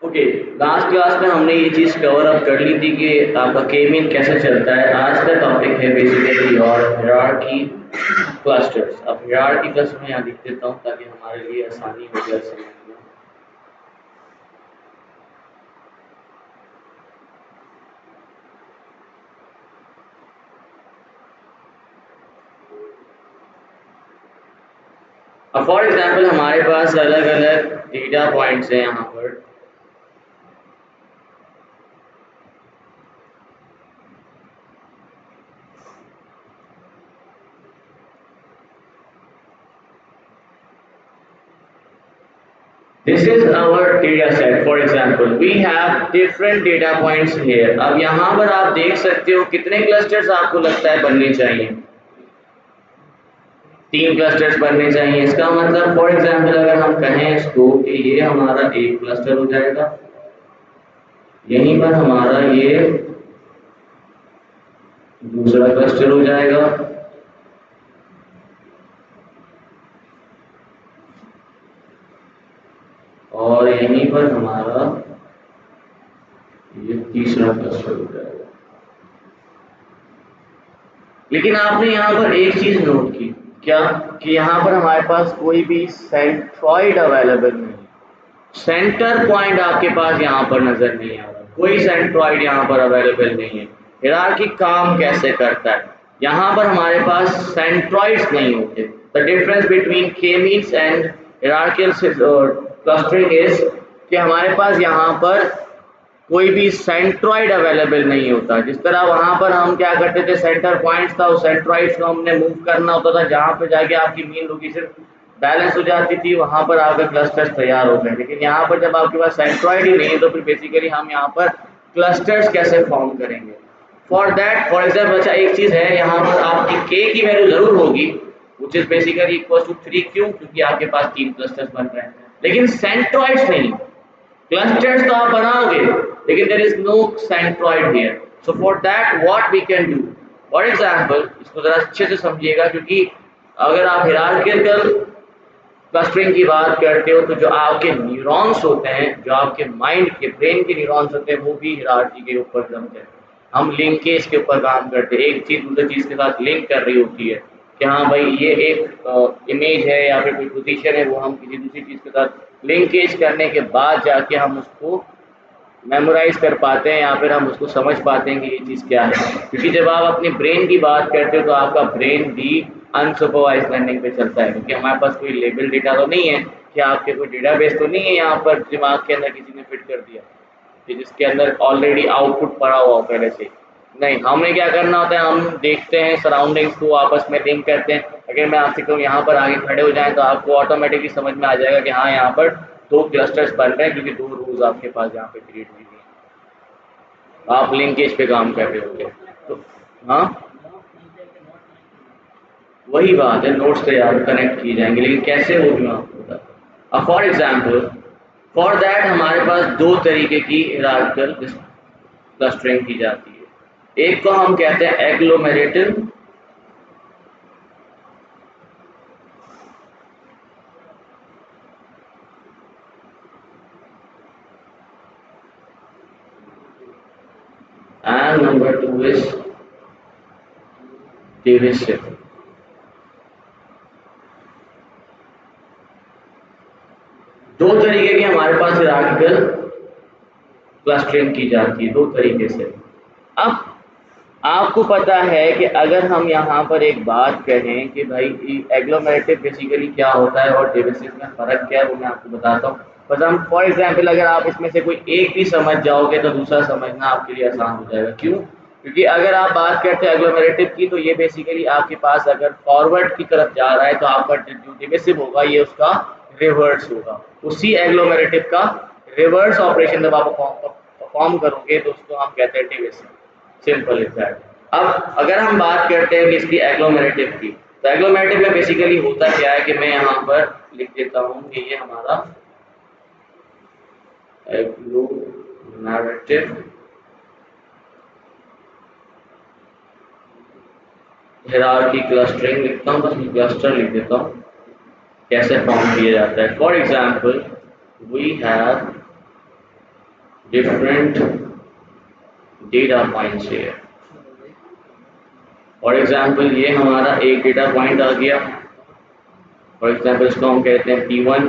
Okay, last class में हमने ये चीज़ कवर अप कर ली थी कि आपका के मीन कैसे चलता है। आज का टॉपिक है बेसिकली और हायरार्की क्लस्टर्स। अब हायरार्की क्लस्टर मैं यहाँ लिख देता हूँ ताकि हमारे लिए आसानी हो जाए समझना। अब फॉर एग्जांपल हमारे पास अलग अलग डेटा पॉइंट्स हैं यहाँ पर। This is our data set. For example, we have different data points here. अब यहाँ पर आप देख सकते हो कितने क्लस्टर्स आपको लगता है बनने चाहिए। 3 क्लस्टर्स बनने चाहिए। इसका मतलब फॉर एग्जांपल अगर हम कहें इसको कि ये हमारा एक क्लस्टर हो जाएगा, यहीं पर हमारा ये दूसरा क्लस्टर हो जाएगा, और यहीं पर हमारा ये तीसरा क्लस्टर हो जाएगा। लेकिन आपने यहाँ पर एक चीज नोट की, क्या कि यहाँ पर हमारे पास कोई भी सेंट्रॉइड अवेलेबल नहीं, सेंटर पॉइंट आपके पास यहाँ पर नजर नहीं आ रहा, कोई सेंट्रॉइड यहाँ पर अवेलेबल नहीं है। हायरार्की काम कैसे करता है, यहाँ पर हमारे पास सेंट्रॉइड्स नहीं होते। द डिफरेंस बिटवीन के means and hierarchical clustering is कि हमारे पास यहाँ पर कोई भी सेंट्रॉइड अवेलेबल नहीं होता। जिस तरह वहां पर हम क्या करते थे, सेंटर पॉइंट्स था, उस सेंट्रॉइड्स को हमने मूव करना होता था, जहां पे जाके आपकी मेन लोकेशन बैलेंस हो जाती थी, वहां पर आपके क्लस्टर्स तैयार हो गए। लेकिन यहाँ पर जब आपके पास सेंट्रॉइड ही नहीं है तो फिर बेसिकली हम यहाँ पर क्लस्टर्स कैसे फॉर्म करेंगे। फॉर दैट फॉर एग्जाम्पल, अच्छा एक चीज है, यहाँ पर आपकी के की वैल्यू जरूर होगी, which is basically equal to 3। क्यों? क्योंकि आपके पास 3 क्लस्टर्स बन रहे हैं, लेकिन सेंट्रॉइड्स नहीं। क्लस्टर्स तो आप बनाओगे लेकिन there is no centroid here. So for that what we can do, for example इसको जरा अच्छे से समझिएगा, क्योंकि अगर आप हायरार्किकल क्लस्टरिंग की बात करते हो तो जो आपके न्यूरॉन्स होते हैं, जो आपके माइंड के ब्रेन के न्यूरॉन्स होते हैं, वो भी हायरार्की के ऊपर जमते हैं। हम लिंकेज के ऊपर काम करते हैं, एक चीज दूसरी चीज के साथ लिंक कर रही होती है कि हाँ भाई ये एक इमेज है या फिर कोई पोजीशन है, वो हम किसी दूसरी चीज के साथ लिंकेज करने के बाद जाके हम उसको मेमोराइज कर पाते हैं या फिर हम उसको समझ पाते हैं कि ये चीज़ क्या है। क्योंकि जब आप अपने ब्रेन की बात करते हो तो आपका ब्रेन भी अनसुपरवाइज लर्निंग पे चलता है, क्योंकि हमारे पास कोई लेबल डेटा तो नहीं है कि आपके कोई डेटाबेस तो नहीं है यहाँ पर दिमाग के अंदर किसी ने फिट कर दिया कि जिसके अंदर ऑलरेडी आउटपुट पड़ा हुआ हो पहले से। नहीं, हमें क्या करना होता है, हम देखते हैं सराउंडिंग्स को, आपस में लिंक करते हैं। अगर मैं आपसे कहूँ यहाँ पर आगे खड़े हो जाएं तो आपको ऑटोमेटिकली समझ में आ जाएगा कि हाँ यहाँ पर 2 क्लस्टर्स बन रहे हैं, क्योंकि 2 रोज आपके पास यहाँ पे क्रिएट हुई है, आप लिंकेज पे काम कर रहे होगे। तो हाँ, वही बात है, नोट्स से यार कनेक्ट किए जाएंगे, लेकिन कैसे वो भी मैं आपको बताता हूँ। अब फॉर एग्जाम्पल, फॉर दैट हमारे पास 2 तरीके की हायरार्किकल क्लस्टरिंग की जाती है। एक को हम कहते हैं agglomerative, and number 2 is divisive. दो तरीके की हमारे पास हायरार्किकल क्लस्टरिंग की जाती है, 2 तरीके से। अब आपको पता है कि अगर हम यहाँ पर एक बात कहें कि भाई एग्लोमेरेटिव बेसिकली क्या होता है और डिविसिव में फ़र्क क्या है, वो मैं आपको बताता हूँ। बस हम फॉर एग्जांपल अगर आप इसमें से कोई एक भी समझ जाओगे तो दूसरा समझना आपके लिए आसान हो जाएगा। क्यों? क्योंकि अगर आप बात करते हैं एग्लोमेरेटिव की, तो ये बेसिकली आपके पास अगर फॉरवर्ड की तरफ जा रहा है तो आपका जो डिविसिव होगा ये उसका रिवर्स होगा। उसी एग्लोमेरेटिव का रिवर्स ऑपरेशन जब आप परफॉर्म करोगे तो उसको हम कहते हैं डिविसिव। Simple is that. अब अगर हम बात करते हैं कि इसकी एग्लोमेरेटिव की, तो एग्लोमेरेटिव में बेसिकली होता क्या है कि मैं यहाँ पर लिख देता हूँ कि ये हमारा एग्लोमेरेटिव हायरार्की क्लस्टरिंग लिखता हूँ, बस मैं क्लस्टर लिख देता हूँ, कैसे फॉर्म किया जाता है। For example we have different data points है। फॉर एग्जाम्पल ये हमारा एक डेटा पॉइंट आ गया, फॉर एग्जाम्पल इसको हम कहते हैं P1,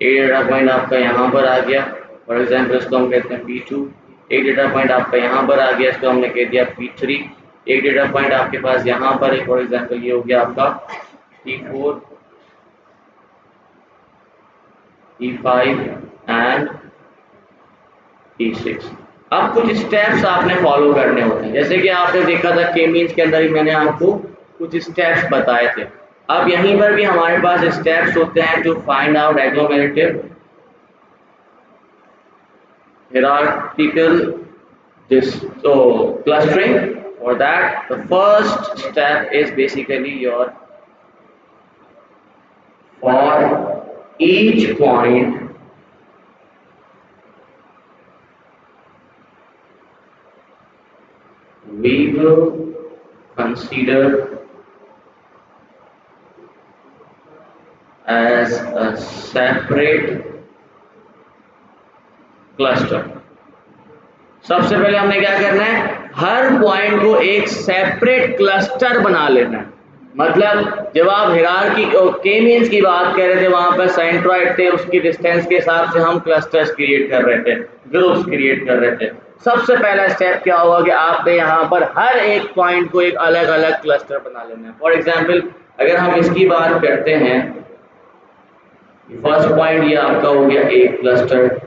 एक डेटा पॉइंट आपका यहाँ पर आ गया, फॉर एग्जाम्पल इसको हम कहते हैं P2, एक डेटा पॉइंट आपका यहाँ पर आ गया, इसको हमने कह दिया P3, एक डेटा पॉइंट आपके पास यहाँ पर है, फॉर एग्जाम्पल ये हो गया आपका P4, P5 एंड P6। अब कुछ स्टेप्स आपने फॉलो करने होते हैं, जैसे कि आपने देखा था के मीन्स के अंदर ही मैंने आपको कुछ स्टेप्स बताए थे। अब यहीं पर भी हमारे पास स्टेप्स होते हैं to find out agglomerative hierarchical clustering. For that, the first step is basically your for each point we will consider as a separate cluster. सबसे पहले हमने क्या करना है, हर पॉइंट को एक सेपरेट क्लस्टर बना लेना है। मतलब जब आप हिरार्की के मीन्स की बात कर रहे थे, वहां पर सेंट्रॉइड थे, उसकी डिस्टेंस के हिसाब से हम क्लस्टर्स क्रिएट कर रहे थे, ग्रुप्स क्रिएट कर रहे थे। सबसे पहला स्टेप क्या होगा कि आपने यहाँ पर हर एक पॉइंट को एक अलग अलग क्लस्टर बना लेना है। फॉर एग्जाम्पल अगर हम इसकी बात करते हैं, फर्स्ट पॉइंट ये आपका हो गया एक क्लस्टर,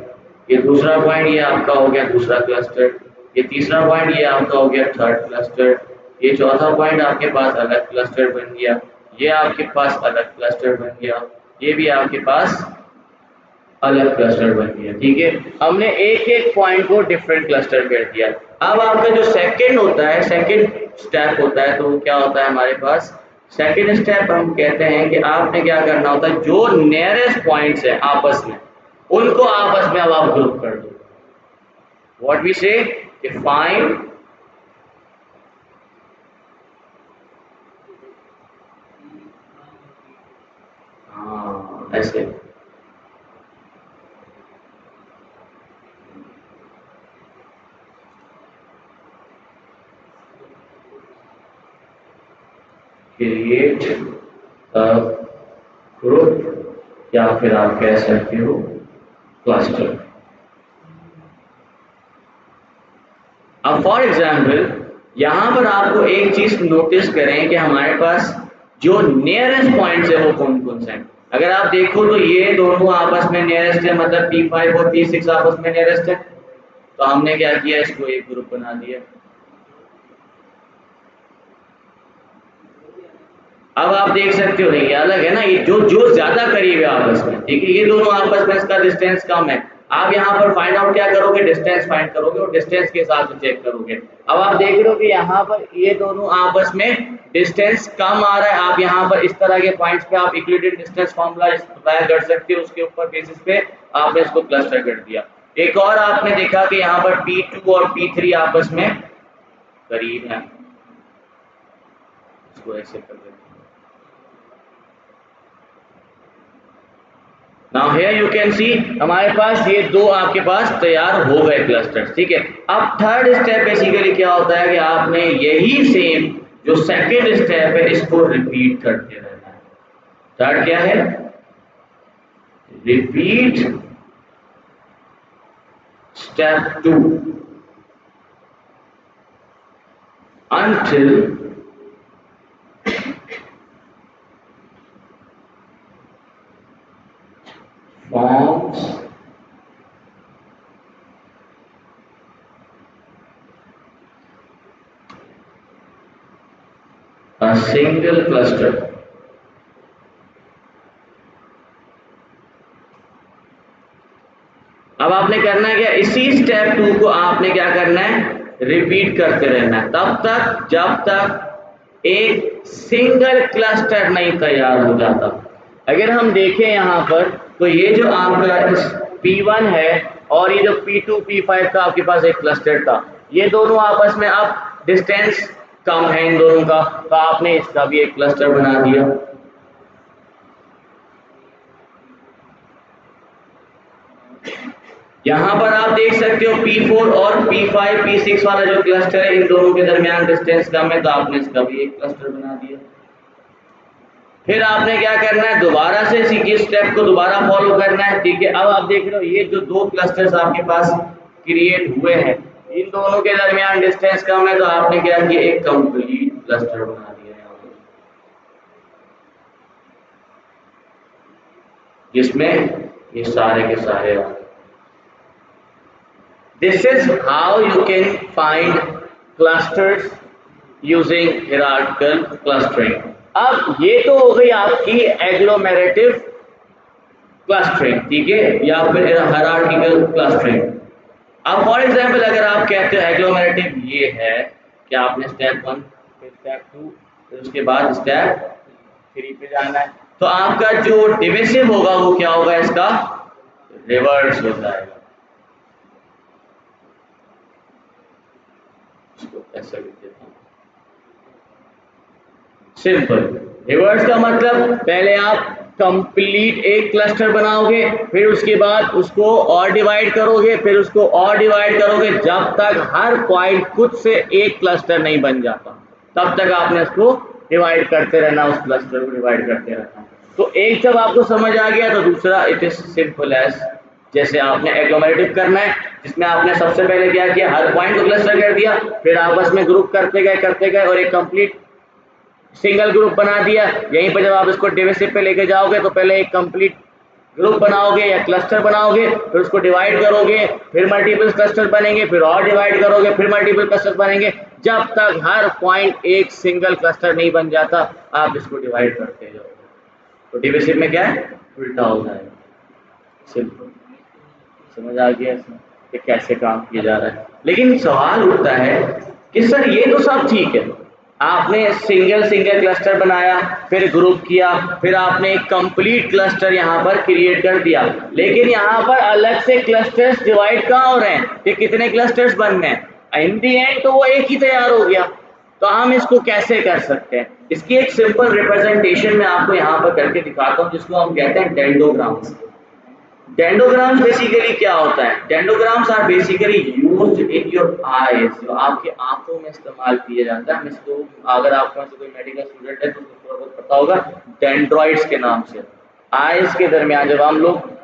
ये दूसरा पॉइंट ये आपका हो गया दूसरा क्लस्टर, ये तीसरा पॉइंट ये आपका हो गया थर्ड क्लस्टर, ये चौथा पॉइंट आपके पास अलग क्लस्टर बन गया, ये आपके पास अलग क्लस्टर बन गया, ये भी आपके पास अलग क्लस्टर बन गया। ठीक है, हमने एक एक पॉइंट को डिफरेंट क्लस्टर कर दिया। अब आपका जो सेकंड होता है, सेकंड स्टेप होता है, तो क्या होता है हमारे पास सेकंड स्टेप हम कहते हैं कि आपने क्या करना होता है, जो नियरेस्ट पॉइंट्स है आपस में उनको आपस में अब आप ग्रुप कर दो। व्हाट वी से फाइंड ऐसे क्रिएट अ ग्रुप या फिर आप कह सकते हो क्लस्टर। अब फॉर एग्जाम्पल यहां पर आपको एक चीज नोटिस करें कि हमारे पास जो नियरेस्ट पॉइंट्स है वो कौन कौन से हैं। अगर आप देखो तो ये दोनों आपस में नियरेस्ट है, मतलब P5 और P6 आपस में नियरेस्ट है, तो हमने क्या किया, इसको एक ग्रुप बना दिया। अब आप देख सकते हो नहीं, अलग है ना, ये जो जो ज्यादा करीब है आपस में, ठीक है, ये दोनों आपस में इसका डिस्टेंस कम है। आप यहाँ पर फाइंड आउट क्या करोगे, डिस्टेंस फाइंड करोगे और डिस्टेंस के हिसाब से चेक करोगे। अब आप देख रहे हो कि यहाँ पर ये दोनों आपस में डिस्टेंस कम आ रहा है। आप यहाँ पर इस तरह के पॉइंट्स पे आप इक्विवेलेंट डिस्टेंस फॉर्मूला अप्लाई कर सकते हो, उसके ऊपर बेसिस पे आपने इसको क्लस्टर कर दिया। एक और आपने देखा कि यहाँ पर P2 और P3 आपस में करीब है, इसको ऐसे कर देते हैं। Now here you can see हमारे पास ये दो आपके पास तैयार हो गए क्लस्टर्स। ठीक है, अब थर्ड स्टेप बेसिकली क्या होता है कि आपने यही सेम जो सेकंड स्टेप है इसको रिपीट करते रहना है। थर्ड क्या है, repeat step 2 until forms a single cluster। अब आपने करना है क्या, इसी स्टेप 2 को आपने क्या करना है, रिपीट करते रहना है तब तक जब तक एक सिंगल क्लस्टर नहीं तैयार हो जाता। अगर हम देखें यहाँ पर तो ये जो आपका P1 है और ये जो P2 P5 का आपके पास एक क्लस्टर था, ये दोनों आपस में अब डिस्टेंस कम है इन दोनों का, तो आपने इसका भी एक क्लस्टर बना दिया। यहाँ पर आप देख सकते हो P4 और P5 P6 वाला जो क्लस्टर है, इन दोनों के दरमियान डिस्टेंस कम है, तो आपने इसका भी एक क्लस्टर बना दिया। फिर आपने क्या करना है, दोबारा से इसी की स्टेप को दोबारा फॉलो करना है, ठीक है। अब आप देख रहे हो ये जो दो क्लस्टर्स आपके पास क्रिएट हुए हैं, इन दोनों के दरमियान डिस्टेंस कम है, तो आपने क्या किया, एक कंप्लीट क्लस्टर बना दिया यहाँ पर, जिसमें ये सारे के सारे आ गए। This is how you can find clusters using hierarchical clustering. अब ये तो हो गई आपकी एग्लोमेरेटिव क्लस्टरिंग, ठीक है, या फिर हायरार्किकल क्लस्टरिंग। अब फॉर एग्जांपल अगर आप कहते हो एग्लोमेरेटिव ये है कि आपने स्टेप 1 फिर स्टेप 2 फिर उसके बाद स्टेप 3 पे जाना है, तो आपका जो डिविसिव होगा वो क्या होगा, इसका रिवर्स हो जाएगा। इसको ऐसा लिख देता हूं, सिंपल। रिवर्स का मतलब पहले आप कंप्लीट एक क्लस्टर बनाओगे, फिर उसके बाद उसको और डिवाइड करोगे, फिर उसको और डिवाइड करोगे, जब तक हर पॉइंट खुद से एक क्लस्टर नहीं बन जाता, तब तक आपने उसको डिवाइड करते रहना, उस क्लस्टर को डिवाइड करते रहना। तो एक जब आपको समझ आ गया तो दूसरा इट इज सिंपल एज, जैसे आपने एग्लोमेरेटिव करना है, जिसमें आपने सबसे पहले क्या किया, हर पॉइंट को क्लस्टर कर दिया, फिर आपस में ग्रुप करते गए और एक कंप्लीट सिंगल ग्रुप बना दिया। यहीं पर जब आप इसको डिविसिव पे लेके जाओगे तो पहले एक कंप्लीट ग्रुप बनाओगे या क्लस्टर बनाओगे, फिर उसको डिवाइड करोगे, फिर मल्टीपल क्लस्टर बनेंगे, फिर और डिवाइड करोगे, फिर मल्टीपल क्लस्टर बनेंगे, जब तक हर पॉइंट एक सिंगल क्लस्टर नहीं बन जाता आप इसको डिवाइड करते जाओगे। तो डिविसिव में क्या है, उल्टा हो जाएगा। सिंपल, समझ आ गया इसमें कि कैसे काम किया जा रहा है। लेकिन सवाल उठता है कि सर ये तो सब ठीक है, आपने सिंगल क्लस्टर बनाया, फिर ग्रुप किया, फिर आपने एक कंप्लीट क्लस्टर यहाँ पर क्रिएट कर दिया, लेकिन यहाँ पर अलग से क्लस्टर्स डिवाइड कहाँ हो रहे हैं, कि कितने क्लस्टर्स बनने हैं, इन दी एंड तो वो एक ही तैयार हो गया। तो हम इसको कैसे कर सकते हैं, इसकी एक सिंपल रिप्रेजेंटेशन मैं आपको यहाँ पर करके दिखाता हूँ, जिसको हम कहते हैं डेंडोग्राम्स। डेंडोग्राम्स बेसिकली क्या होता है, dendrograms are basically used in your eyes, जो आपके आंखों में इस्तेमाल किया जाता है। हम इसको, अगर आपको कोई मेडिकल स्टूडेंट है तो उसको थोड़ा बहुत पता होगा, डेंड्रॉइड्स के नाम से। आईज के दरमियान जब हम लोग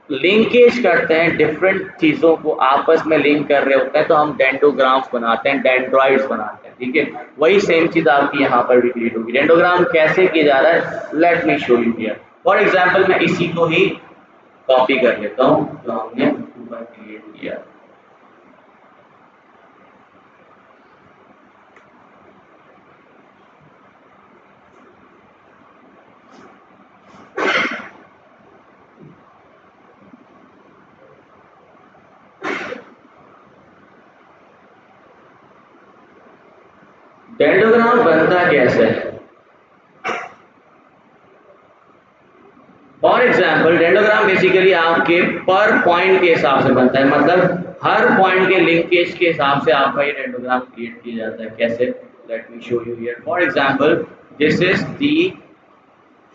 लिंकेज करते हैं, डिफरेंट चीजों को आपस में लिंक कर रहे होते हैं, तो हम डेंडोग्राम्स बनाते हैं, डेंड्रॉइड्स बनाते हैं, ठीक है। वही सेम चीज आपकी यहाँ पर भी क्रिएट होगी। डेंडोग्राम कैसे किया जा रहा है, let me show you here. For example मैं इसी को ही कॉपी कर लेता हूं जो हमने ऊपर क्रिएट किया। डेंडोग्राम बनता कैसे है, फॉर एग्जाम्पल डेंडोग्राम बेसिकली आपके पर पॉइंट के हिसाब से बनता है, मतलब हर पॉइंट के लिंकेज के हिसाब से आपका ये डेंडोग्राम क्रिएट किया जाता है। कैसे, let me show you here. For example this is the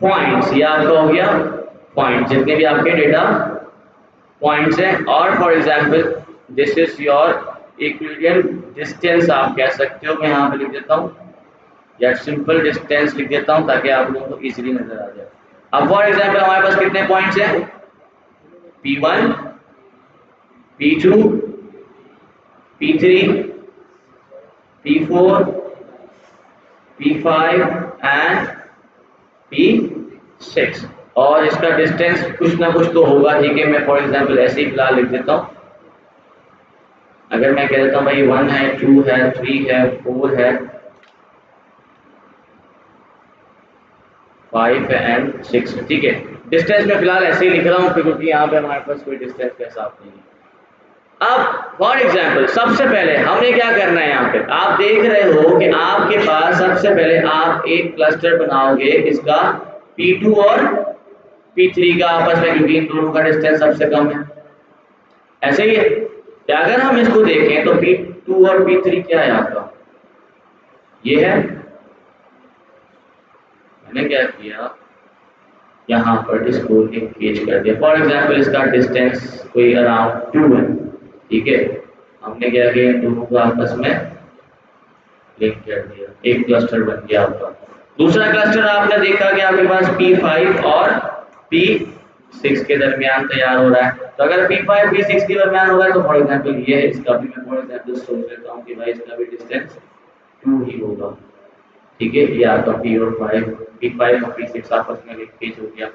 points, ये आपका हो गया पॉइंट, जितने भी आपके डेटा पॉइंट्स हैं, और for example this is your Euclidean distance, आप कह सकते हो। मैं यहाँ पे लिख देता हूँ या सिंपल डिस्टेंस लिख देता हूँ ताकि आप लोगों को इजीली नजर आ जाए। अब फॉर एग्जाम्पल हमारे पास कितने पॉइंट्स हैं, P1 P2 P3 P4 P5 and P6, और इसका डिस्टेंस कुछ ना कुछ तो होगा, ठीक है। मैं फॉर एग्जाम्पल ऐसे ही फिलहाल लिख देता हूँ। अगर मैं कह देता हूँ भाई 1 है, 2 है, 3 है, 4 है, 5 है एंड 6 है, ठीक है। डिस्टेंस में फिलहाल ऐसे ही लिख रहा हूँ क्योंकि यहाँ पे हमारे पास कोई डिस्टेंस का हिसाब नहीं है। अब फॉर एग्जाम्पल सबसे पहले हमें क्या करना है, यहाँ पे आप देख रहे हो कि आपके पास सबसे पहले आप एक क्लस्टर बनाओगे, इसका P2 और P3 का आपस में, क्योंकि इन दोनों का डिस्टेंस सबसे कम है। ऐसे ही है कि अगर हम इसको देखें तो P2 और P3 क्या है आपका, ये है। मैंने क्या किया, यहाँ पर इसको इंगेज कर दिया। फॉर एग्जाम्पल इसका डिस्टेंस कोई अराउंड 2 है, ठीक है। हमने क्या किया, इन दोनों को आपस में लिंक कर दिया, एक क्लस्टर बन गया आपका। दूसरा क्लस्टर आपने देखा कि आपके पास P5 और P6 के दरमियान तैयार हो रहा है। तो अगर P5 P6 के दरमियान हो रहा है तो फॉर एग्जाम्पल ये है, इसका भी मैं फॉर एग्जाम्पल सोच लेता हूँ कि भाई इसका भी डिस्टेंस 2 ही होगा, ठीक है। ये आपका P और P5 और P6 आपस में लिंकेज हो गया।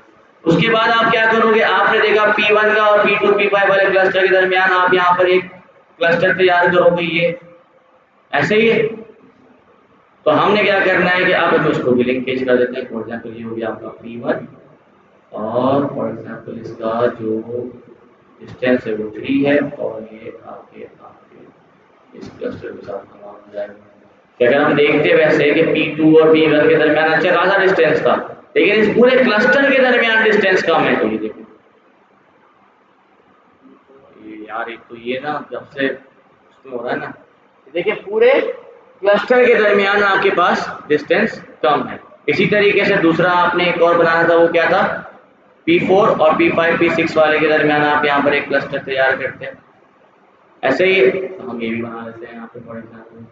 उसके बाद आप क्या करोगे, आपने देखा P1 का और P2 P5 वाले क्लस्टर के दरमियान आप यहाँ पर एक क्लस्टर तैयार करोगे, ये ऐसे ही है। तो हमने क्या करना है कि आप उसको भी लिंकेज कर देते हैं। फॉर एग्जाम्पल ये हो गया आपका P1 और फॉर एग्जाम्पल इसका जो डिस्टेंस है वो 3 है और ये आपके इस क्लस्टर के साथ समान हो जाएगा। कि अगर हम देखते वैसे कि P2 और P1 के दरमियान अच्छा खासा डिस्टेंस था, लेकिन इस पूरे क्लस्टर के दरमियान डिस्टेंस कम है। तो ये देखो ये यार, एक तो ये ना जब से उसमें हो रहा है ना, देखिए पूरे क्लस्टर के दरमियान आपके पास डिस्टेंस कम है। इसी तरीके से दूसरा आपने एक और बनाना था, वो क्या था, P4 और P5 P6 वाले के दरमियान आप यहाँ पर एक क्लस्टर तैयार करते हैं, ऐसे ही तो हम ये भी बना लेते हैं यहाँ पे। फॉर एग्जाम्पल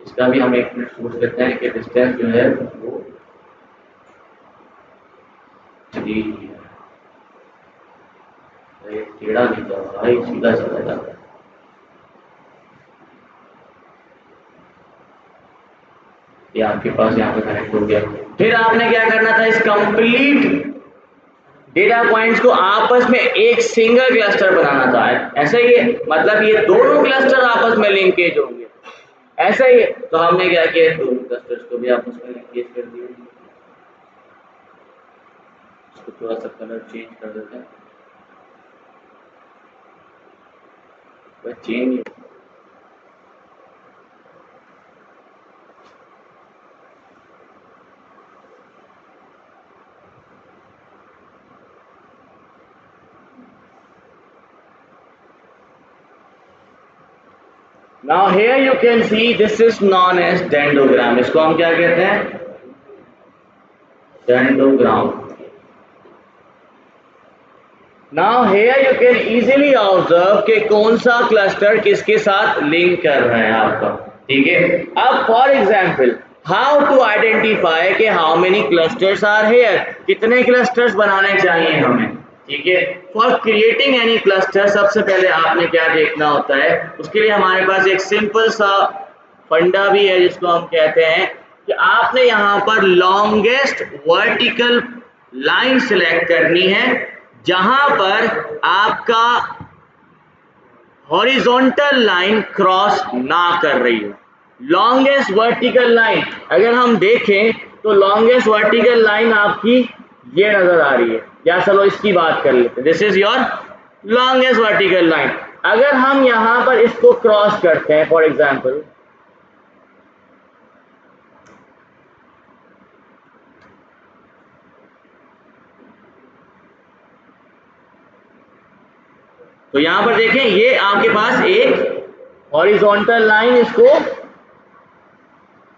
इसका भी हम एक मिनट सोच लेते हैं कि डिस्टेंस जो है वो 3 है। टेढ़ा नहीं जा रहा है, सीधा चला जाता है। ये आपके पास यहाँ पे कनेक्ट हो गया। फिर आपने क्या करना था, इस कंप्लीट डेटा पॉइंट्स को आपस में एक सिंगल क्लस्टर बनाना था, ऐसा ही है। मतलब ये दोनों क्लस्टर आपस में लिंकेज होंगे, ऐसा ही है। तो हमने क्या किया, दोनों क्लस्टर्स को भी आपस में लिंकेज कर दिया। इसको थोड़ा सा कलर चेंज कर देते हैं, वह change. Now here you can see this is known as dendrogram. इसको हम क्या कहते हैं, dendrogram. Now here you can easily observe कि कौन सा क्लस्टर किसके साथ लिंक कर रहा है आपका, ठीक है। अब for example how to identify कि how many clusters are here, कितने क्लस्टर्स बनाने चाहिए हमें, ठीक है। फॉर क्रिएटिंग एनी क्लस्टर सबसे पहले आपने क्या देखना होता है, उसके लिए हमारे पास एक सिंपल सा फंडा भी है जिसको हम कहते हैं कि आपने यहाँ पर लॉन्गेस्ट वर्टिकल लाइन सिलेक्ट करनी है जहां पर आपका हॉरिजॉन्टल लाइन क्रॉस ना कर रही हो। लॉन्गेस्ट वर्टिकल लाइन अगर हम देखें तो लॉन्गेस्ट वर्टिकल लाइन आपकी ये नजर आ रही है, या चलो इसकी बात कर लेते हैं। This is your longest vertical line. अगर हम यहां पर इसको क्रॉस करते हैं, फॉर एग्जाम्पल तो यहां पर देखें ये आपके पास एक हॉरिजॉन्टल लाइन इसको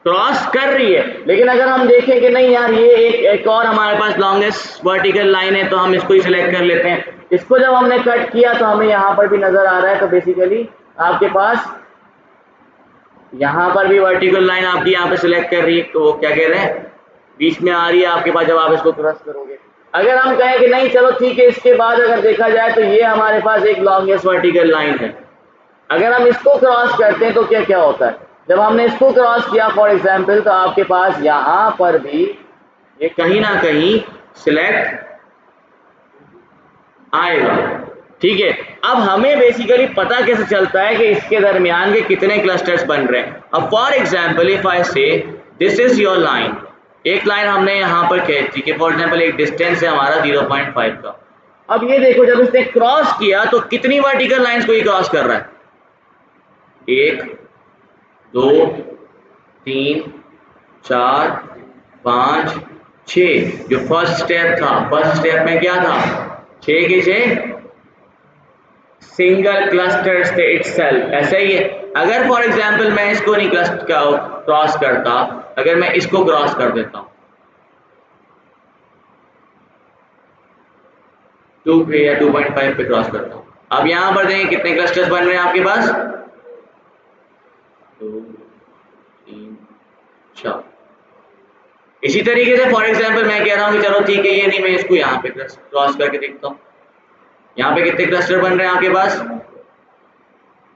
क्रॉस कर रही है, लेकिन अगर हम देखें कि नहीं यार ये एक और हमारे पास लॉन्गेस्ट वर्टिकल लाइन है तो हम इसको ही सिलेक्ट कर लेते हैं। इसको जब हमने कट किया तो हमें यहाँ पर भी नजर आ रहा है, तो बेसिकली आपके पास यहाँ पर भी वर्टिकल लाइन आपकी यहाँ पे सिलेक्ट कर रही है, तो वो क्या कह रहे हैं बीच में आ रही है आपके पास जब आप इसको क्रॉस करोगे। अगर हम कहें कि नहीं चलो ठीक है, इसके बाद अगर देखा जाए तो ये हमारे पास एक लॉन्गेस्ट वर्टिकल लाइन है, अगर हम इसको क्रॉस करते हैं तो क्या क्या होता है, जब हमने इसको क्रॉस किया फॉर एग्जाम्पल तो आपके पास यहाँ पर भी ये कहीं ना कहीं सिलेक्ट आएगा, ठीक है। अब हमें बेसिकली पता कैसे चलता है कि इसके दरमियान के कितने क्लस्टर्स बन रहे हैं। अब फॉर एग्जाम्पल इफ आई से दिस इज योर लाइन, एक लाइन हमने यहाँ पर कह दी कि फॉर एग्जाम्पल एक डिस्टेंस है हमारा 0.5 का। अब ये देखो जब इसने क्रॉस किया तो कितनी वर्टिकल लाइंस को ये क्रॉस कर रहा है, 1 2 3 4 5 6। जो फर्स्ट स्टेप था, फर्स्ट स्टेप में क्या था, 6 के 6 सिंगल क्लस्टर्स थे इटसेल्फ, ऐसा ही है। अगर फॉर एग्जांपल मैं इसको नहीं क्रॉस करता, अगर मैं इसको क्रॉस कर देता हूं 2 पे या 2.5 पे क्रॉस करता हूँ। अब यहाँ पर देखें कितने क्लस्टर्स बन रहे हैं आपके पास, 2 3 4। इसी तरीके से फॉर एग्जांपल मैं कह रहा हूँ कि चलो ठीक है ये नहीं, मैं इसको यहाँ पे क्रॉस करके देखता हूँ। यहाँ पे कितने क्लस्टर बन रहे हैं आपके पास,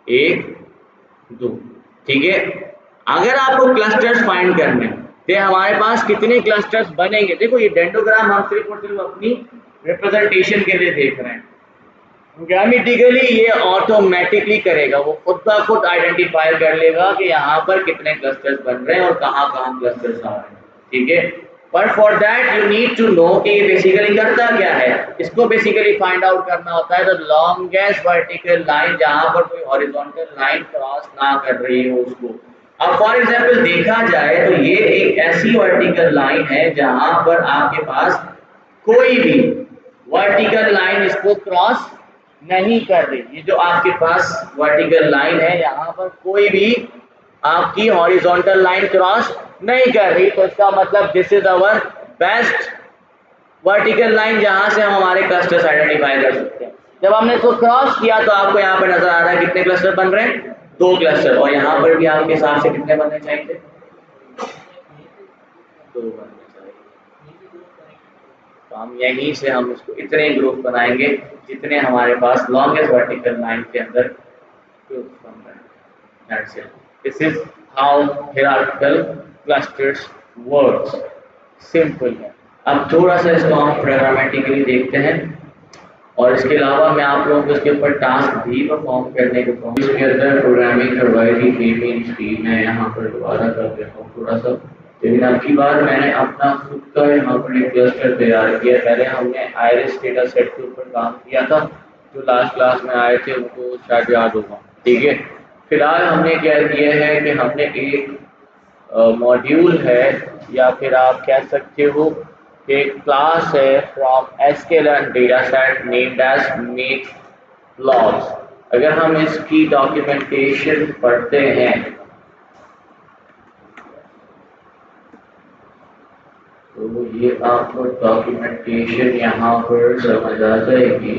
1 2। ठीक है, अगर आपको क्लस्टर्स फाइंड करने तो हमारे पास कितने क्लस्टर्स बनेंगे। देखो ये डेंडोग्राम हम सिर्फ और सिर्फ अपनी रिप्रेजेंटेशन के लिए देख रहे हैं, ग्रामेटिकली ये ऑटोमेटिकली करेगा, वो खुद ब खुद आइडेंटिफाई कर लेगा कि यहाँ पर कितने क्लस्टर्स बन रहे हैं और कहाँ कहाँ क्लस्टर्स आ रहे हैं। ठीक है, but for that you need to know कि ये बेसिकली करता क्या है। इसको बेसिकली फाइंड आउट करना होता है द लॉन्गेस्ट वर्टिकल लाइन जहाँ पर कोई हॉरिजॉन्टल लाइन क्रॉस ना कर रही हो उसको। अब फॉर एग्जांपल देखा जाए तो ये एक ऐसी वर्टिकल लाइन है जहाँ पर आपके पास कोई भी वर्टिकल लाइन इसको क्रॉस नहीं कर रही। ये जो आपके पास वर्टिकल लाइन है यहाँ पर कोई भी आपकी हॉरिजॉन्टल लाइन क्रॉस नहीं कर रही, तो इसका मतलब this is our best vertical line जहाँ से हम हमारे क्लस्टर्स आइडेंटिफाई कर सकते हैं। जब हमने इसको क्रॉस किया तो आपको यहाँ पर नजर आ रहा है कितने क्लस्टर बन रहे हैं, 2 क्लस्टर, और यहाँ पर भी आपके हिसाब से कितने बनने चाहिए थे, 2 बनने चाहिए। तो हम यहीं से हम इसको इतने ग्रुप बनाएंगे जितने हमारे पास लॉन्गेस्ट वर्टिकल लाइन के अंदर ग्रुप बन रहे हैं। That's it. This is how hierarchical clusters works. Simple है। अब थोड़ा सा इसको हम प्रोग्रामेटिकली देखते हैं, और इसके अलावा मैं आप लोगों को इसके ऊपर टास्क भी परफॉर्म करने को कहूँगा। इसके अंदर प्रोग्रामिंग करवाई थी मेन स्ट्रीम में, यहाँ पर दोबारा कर देता हूँ थोड़ा सा। लेकिन अब की बार मैंने अपना खुद का यहाँ पर एक क्लस्टर तैयार किया। पहले हमने आयरिस डेटा सेट के ऊपर काम किया था, जो लास्ट क्लास में आए थे उनको शायद याद होगा। ठीक है, फिलहाल हमने क्या किया है कि हमने एक मॉड्यूल है या फिर आप कह सकते हो एक क्लास है from sklearn dataset named as matplots। अगर हम इसकी डॉक्यूमेंटेशन पढ़ते हैं तो ये आपको डॉक्यूमेंटेशन यहाँ पर समझ आ जाएगी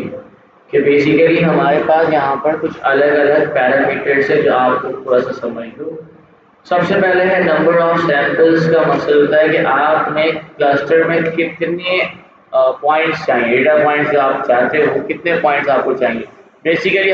कि बेसिकली हमारे पास यहाँ पर कुछ अलग अलग पैरामीटर्स है जो आपको थोड़ा सा समझ लो। सबसे पहले है नंबर ऑफ सैंपल्स का मतलब होता है कि आपने क्लस्टर में कितने पॉइंट्स चाहिए, डेटा पॉइंट्स जो आप चाहते हो कितने पॉइंट्स आपको चाहिए। बेसिकली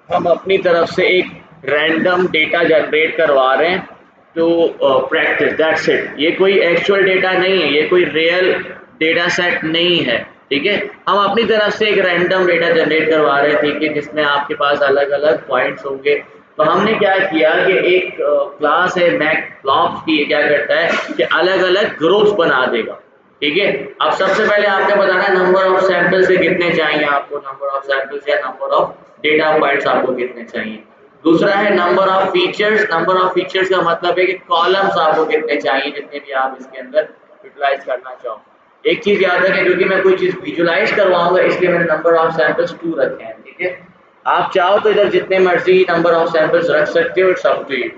हम अपनी तरफ से एक रैंडम डेटा जनरेट करवा रहे हैं टू प्रैक्टिस, दैट्स इट। ये कोई एक्चुअल डेटा नहीं है, ये कोई रियल डेटा सेट नहीं है। ठीक है, हम अपनी तरफ से एक रैंडम डेटा जनरेट करवा रहे हैं, ठीक है, जिसमें आपके पास अलग अलग पॉइंट्स होंगे। तो हमने क्या किया कि एक क्लास है मैटप्लॉट्स की, क्या करता है कि अलग अलग ग्रुप्स बना देगा। ठीक है, अब सबसे पहले आपने बताना है नंबर ऑफ सैंपल्स से कितने चाहिए आपको, नंबर ऑफ सैंपल्स या नंबर ऑफ डेटा पॉइंट्स आपको कितने चाहिए। दूसरा है number of features. Number of features का मतलब है कि कॉलम्स आपको कितने चाहिए, जितने भी आप इसके अंदर यूटिलाइज करना चाहो। एक चीज याद रखें, क्योंकि मैं कोई चीज विजुलाइज करवाऊंगा इसलिए मैंने नंबर ऑफ सैंपल्स 2 रखे हैं। ठीक है, आप चाहो तो इधर जितने मर्जी नंबर ऑफ सैंपल्स रख सकते हो, इट्स अप टू यू।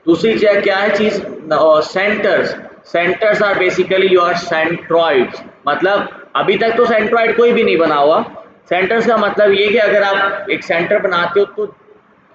दूसरी चीज क्या है चीज, centres. Centres are basically your centroids. मतलब अभी तक तो सेंट्रॉइड कोई भी नहीं बना हुआ। सेंटर्स का मतलब ये कि अगर आप एक सेंटर बनाते हो तो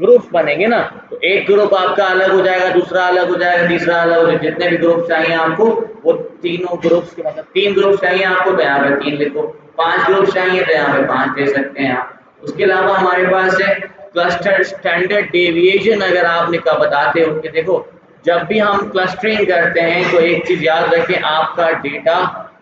ग्रुप्स बनेंगे ना, तो एक ग्रुप आपका अलग हो जाएगा, दूसरा अलग हो जाएगा, तीसरा अलग हो जाएगा। जितने भी ग्रुप चाहिए आपको वो तीनों ग्रुप्स के मतलब 3 ग्रुप चाहिए आपको तो यहाँ पे 3 लिखो, 5 ग्रुप चाहिए तो यहाँ पे 5 दे सकते हैं आप। उसके अलावा हमारे पास है क्लस्टर स्टैंडर्ड डेविएशन। अगर आपने कब बताते हो कि देखो जब भी हम क्लस्टरिंग करते हैं तो एक चीज याद रखें, आपका डेटा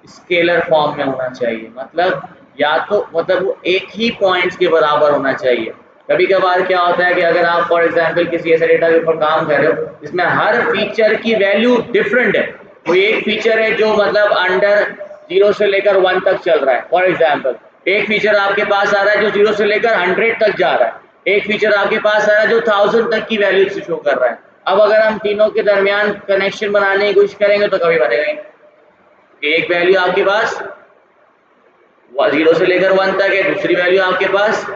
स्केलर फॉर्म में होना चाहिए। मतलब या तो मतलब वो एक ही पॉइंट्स के बराबर होना चाहिए। कभी कभार क्या होता है कि अगर आप फॉर एग्जांपल किसी ऐसे डेटा के ऊपर काम कर रहे हो जिसमें हर फीचर की वैल्यू डिफरेंट है, कोई एक फीचर है जो मतलब अंडर 0 से लेकर 1 तक चल रहा है, फॉर एग्जांपल एक फीचर आपके पास आ रहा है जो 0 से लेकर 100 तक जा रहा है, एक फीचर आपके पास आ रहा है जो 1000 तक की वैल्यू से शो कर रहा है। अब अगर हम तीनों के दरमियान कनेक्शन बनाने की कोशिश करेंगे तो कभी बनेगा नहीं। एक वैल्यू आपके पास 0 से लेकर 1 तक है, दूसरी वैल्यू आपके पास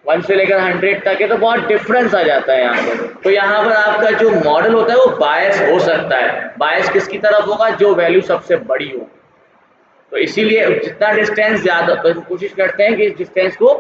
1 से लेकर 100 तक है, तो बहुत डिफरेंस आ जाता है यहाँ पर। तो यहाँ पर आपका जो मॉडल होता है वो बायस हो सकता है। बायस किसकी तरफ होगा, जो वैल्यू सबसे बड़ी हो। तो इसीलिए जितना डिस्टेंस ज़्यादा, तो कोशिश करते हैं कि इस डिस्टेंस को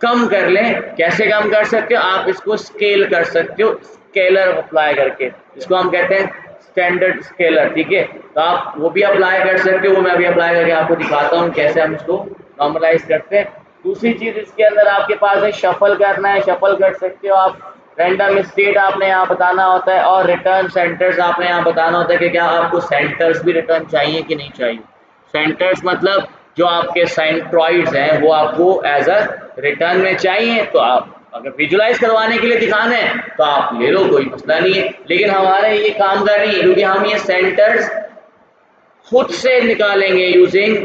कम कर लें। कैसे कम कर सकते हो? आप इसको स्केल कर सकते हो, स्केलर अप्लाई करके, जिसको हम कहते हैं स्टैंडर्ड स्केलर। ठीक है, तो आप वो भी अप्लाई कर सकते हो, वो मैं अभी अप्लाई करके आपको दिखाता हूँ कैसे हम इसको नॉर्मलाइज करते हैं। दूसरी चीज़ इसके अंदर आपके पास है शफल करना है, शफल कर सकते हो आप। रैंडम स्टेट आपने यहाँ बताना होता है, और रिटर्न सेंटर्स आपने यहाँ बताना होता है कि क्या आपको सेंटर्स भी रिटर्न चाहिए कि नहीं चाहिए। सेंटर्स मतलब जो आपके सेंट्रॉइड्स हैं वो आपको एज अ रिटर्न में चाहिए, तो आप अगर विजुलाइज करवाने के लिए दिखाना है तो आप ले लो, कोई मसला नहीं है। लेकिन हमारा ये काम का नहीं है, क्योंकि हम ये सेंटर्स खुद से निकालेंगे यूजिंग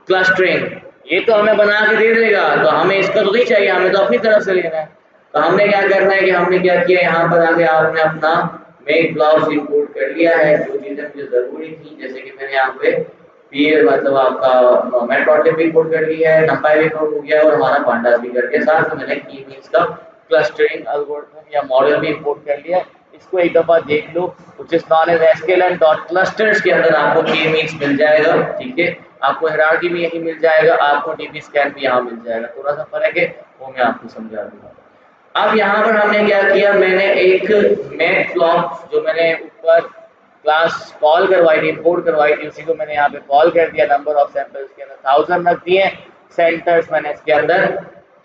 क्लस्टरिंग। ये तो हमें बना के दे देगा, तो हमें इसका तो नहीं चाहिए, हमें तो अपनी तरफ से लेना है। तो हमने क्या करना है कि हमने क्या किया, यहाँ पर आके आपने अपना मेक ब्लाउज इंपोर्ट कर लिया है, जो चीज़ें मुझे ज़रूरी थी, जैसे कि मैंने यहाँ पे पीएल मतलब आपका मैटप्लॉटलिब भी इंपोर्ट कर लिया है, नंपाई भी इंपोर्ट हो गया है, और हमारा पांडास भी कर दिया। साथ में मैंने की मीन्स का क्लस्टरिंग एल्गोरिथम या मॉडल भी इंपोर्ट कर लिया है। इसको एक दफ़ा देख लो, which is known as sklearn.clusters के अंदर आपको के मीन्स मिल जाएगा। ठीक है, आपको हायरार्की भी यही मिल जाएगा, आपको डीबी स्कैन भी यहाँ मिल जाएगा। थोड़ा सा फर्क है, वो मैं आपको समझा दूंगा। अब यहाँ पर हमने क्या किया, मैंने एक मैथ प्लॉट जो मैंने ऊपर क्लास कॉल करवाई थी, इंपोर्ट करवाई थी, उसी को मैंने यहाँ पे कॉल कर दिया। नंबर ऑफ सैंपल्स के अंदर 1000 रख दिए, सेंटर्स मैंने इसके अंदर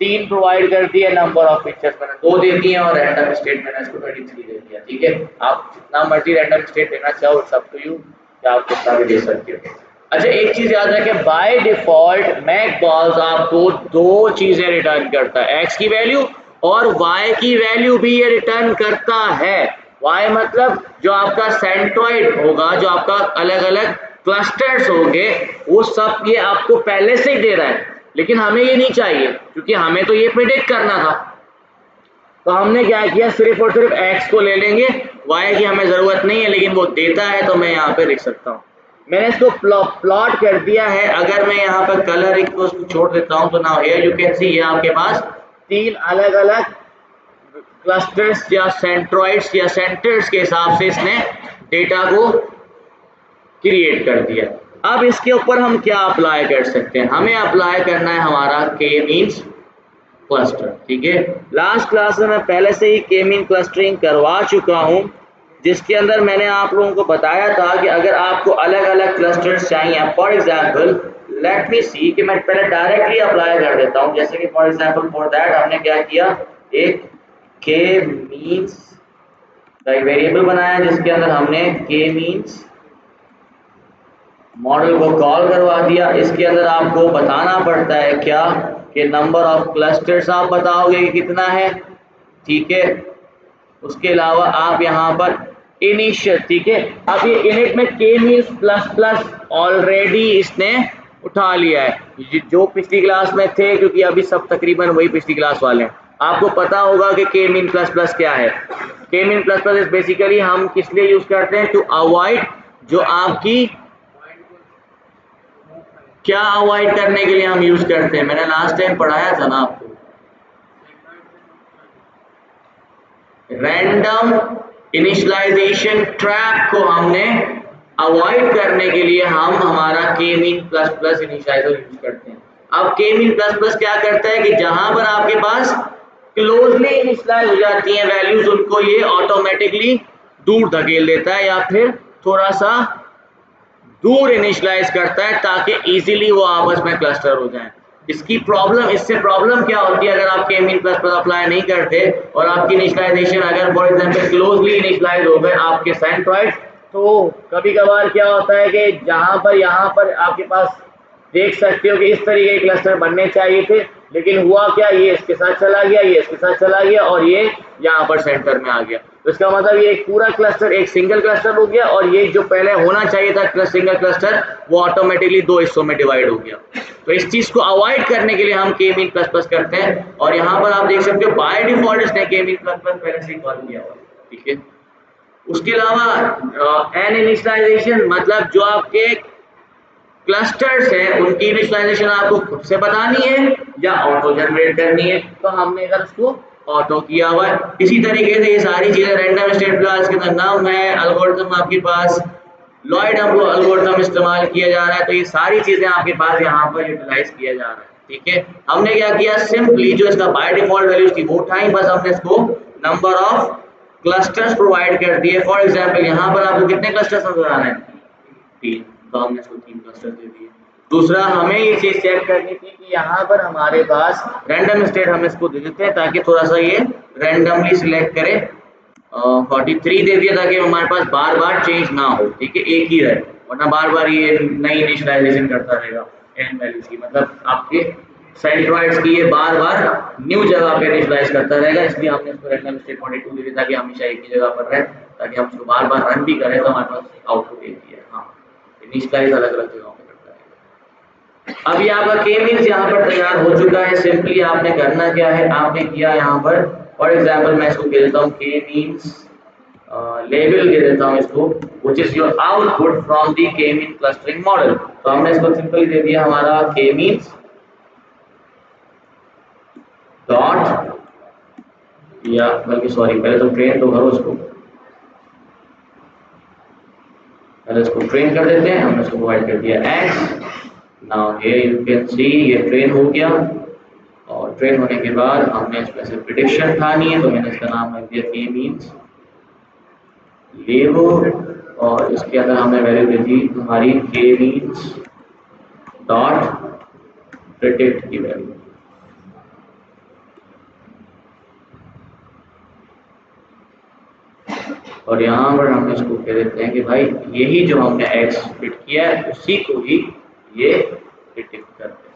3 प्रोवाइड कर दिए, नंबर ऑफ पिक्चर्स मैंने 2 दे दिए, और रैंडम स्टेट मैंने इसको 23 दे दिया। ठीक है, आप जितना मर्जी रैंडम स्टेट देना चाहो, इट्स अप टू यू, कि आप कितना भी दे सकते हो। अच्छा, एक चीज़ याद रखें, बाय डिफॉल्ट मैकबॉल्स आपको 2 चीज़ें रिटर्न करता है, एक्स की वैल्यू और वाई की वैल्यू भी ये रिटर्न करता है। वाई मतलब जो आपका सेंट्रॉइड होगा, जो आपका अलग अलग क्लस्टर्स होंगे, वो सब ये आपको पहले से ही दे रहा है, लेकिन हमें ये नहीं चाहिए, क्योंकि हमें तो ये प्रेडिक्ट करना था। तो हमने क्या किया, सिर्फ और सिर्फ एक्स को ले लेंगे, वाई की हमें ज़रूरत नहीं है, लेकिन वो देता है तो मैं यहाँ पे लिख सकता हूँ। मैंने इसको प्लॉट कर दिया है। अगर मैं यहाँ पर कलर को छोड़ देता हूँ, तो now here you can see, ये आपके पास 3 अलग अलग क्लस्टर्स या सेंट्रॉइड्स या सेंटर्स के हिसाब से इसने डेटा को क्रिएट कर दिया। अब इसके ऊपर हम क्या अप्लाई कर सकते हैं, हमें अप्लाई करना है हमारा के मीन्स क्लस्टर। ठीक है, लास्ट क्लास में मैं पहले से ही के मीन क्लस्टरिंग करवा चुका हूं, जिसके अंदर मैंने आप लोगों को बताया था कि अगर आपको अलग अलग क्लस्टर्स चाहिए, फॉर एग्जांपल लेट मी सी, कि मैं पहले डायरेक्टली अप्लाई कर देता हूं। जैसे कि फॉर एग्जांपल फॉर दैट हमने क्या किया, एक के मीन्स का वेरिएबल बनाया, जिसके अंदर हमने के मीन्स मॉडल को कॉल करवा दिया। इसके अंदर आपको बताना पड़ता है क्या, कि नंबर ऑफ क्लस्टर्स आप बताओगे कि कितना है। ठीक है, उसके अलावा आप यहाँ पर इनिशियल, ठीक है, अब ये इनिट में के मीन्स प्लस प्लस ऑलरेडी इसने उठा लिया है, जो पिछली क्लास में थे, क्योंकि अभी सब तकरीबन वही पिछली क्लास वाले हैं। आपको पता होगा कि के मीन प्लस प्लस क्या है। के mean plus plus is basically हम किस लिए यूज करते हैं, टू अवॉइड जो आपकी क्या अवॉइड करने के लिए हम यूज करते हैं, मैंने लास्ट टाइम पढ़ाया था ना आपको, रैंडम इनिशियलाइजेशन ट्रैप को हमने अवॉइड करने के लिए हम हमारा के mean plus plus initialiser use करते हैं। अब के मीन प्लस प्लस क्या करता है कि जहां पर आपके पास क्लोजली इनिशियलाइज हो जाती हैं वैल्यूज, उनको ये ऑटोमेटिकली दूर धकेल देता है, या फिर थोड़ा सा दूर इनिशियलाइज करता है, ताकि इजीली वो आपस में क्लस्टर हो जाएं। इसकी प्रॉब्लम, इससे प्रॉब्लम क्या होती है, अगर आप के मीन प्लस प्लस अप्लाई नहीं करते और आपकी इनिशियलाइजेशन अगर फॉर एग्जांपल क्लोजली इनिशियलाइज हो गए आपके सेंट्रॉइड, तो कभी कभार क्या होता है कि जहां पर यहाँ पर आपके पास देख सकते हो कि इस तरीके के क्लस्टर बनने चाहिए थे, लेकिन हुआ क्या, ये इसके साथ चला गया, ये इसके साथ चला गया, और ये यहाँ पर सेंटर में आ गया। तो इसका मतलब ये एक पूरा क्लस्टर एक सिंगल क्लस्टर हो गया, और ये जो पहले होना चाहिए था सिंगल क्लस्टर, वो ऑटोमेटिकली 2 हिस्सों में डिवाइड हो गया। तो इस चीज को अवॉइड करने के लिए हम के मीन प्लस प्लस करते हैं, और यहाँ पर आप देख सकते हो बाय डिफॉल्ट इसने के मीन प्लस प्लस पहले से कॉल किया हुआ। ठीक है, उसके अलावा एन इनिशियलाइजेशन मतलब जो आपके क्लस्टर्स हैं उनकी इनिशियलाइजेशन आपको खुद से बतानी है या ऑटो जनरेट करनी है, तो हमने अगर उसको ऑटो किया हुआ है। इसी तरीके से ये सारी चीजें रैंडम स्टेट क्लास के अंदर नाम है, एल्गोरिथम आपके पास लॉयड एल्गोरिथम इस्तेमाल किया जा रहा है, तो ये सारी चीजें आपके पास यहाँ पर यूटिलाइज किया जा रहा है। ठीक है, हमने क्या किया, सिंपली जो इसका बाय डिफॉल्ट वैल्यूज थी वो उठाई, बस हमने इसको नंबर ऑफ क्लस्टर्स प्रोवाइड कर दिए। फॉर एग्जांपल यहाँ पर आपको कितने क्लस्टर्स नजर आ रहे हैं, 3, तो हमने इसको 3 क्लस्टर दे दिए। दूसरा, हमें ये चीज चेक करनी थी कि यहाँ पर हमारे पास रैंडम स्टेट हम इसको दे देते हैं ताकि थोड़ा सा ये रैंडमली सिलेक्ट करे। 43 दे दिया ताकि हमारे पास बार बार चेंज ना हो। ठीक है, एक ही रहे, वरना बार बार ये नई इनिशियलाइजेशन करता रहेगा एन वैल्यूज की, मतलब आपके सेंट्रॉइड्स की ये बार बार न्यू जगह पे इनिशियलाइज करता रहेगा। इसलिए हमने इसको रैंडम स्टेट 42 दे दिया ताकि हमेशा एक ही जगह पर रहे, ताकि हम इसको बार बार रन भी करें तो हमारे पास आउटपुट एक ही है। हाँ, इनिशियलाइज अलग अलग जगहों पे करता है। अब ये आपका के मींस यहाँ पर तैयार हो चुका है। सिंपली आपने करना क्या है, आपने किया यहाँ पर फॉर एग्जांपल मैं इसको दे देता हूँ के मींस लेबल दे देता हूँ इसको, which is your output from the k-mean clustering model। तो हमने इसको सिंपली दे दिया हमारा k-means डॉट, या बल्कि सॉरी पहले तो ट्रेन तो करो इसको, पहले इसको ट्रेन कर देते हैं। हमने इसको प्रोवाइड कर दिया x, now here you can see ये ट्रेन हो गया, और ट्रेन होने के बाद हमने इसमें से प्रिडिक्शन उठानी है, तो मैंने इसका नाम रख दिया k-means लेबल, और इसके अंदर हमने वैल्यू दे दी हमारी k-means डॉट प्रिडिक्ट की वैल्यू। और यहाँ पर हम इसको कह देते हैं कि भाई यही जो हमने x फिट किया है उसी को ही ये प्रिडिक्ट करते हैं।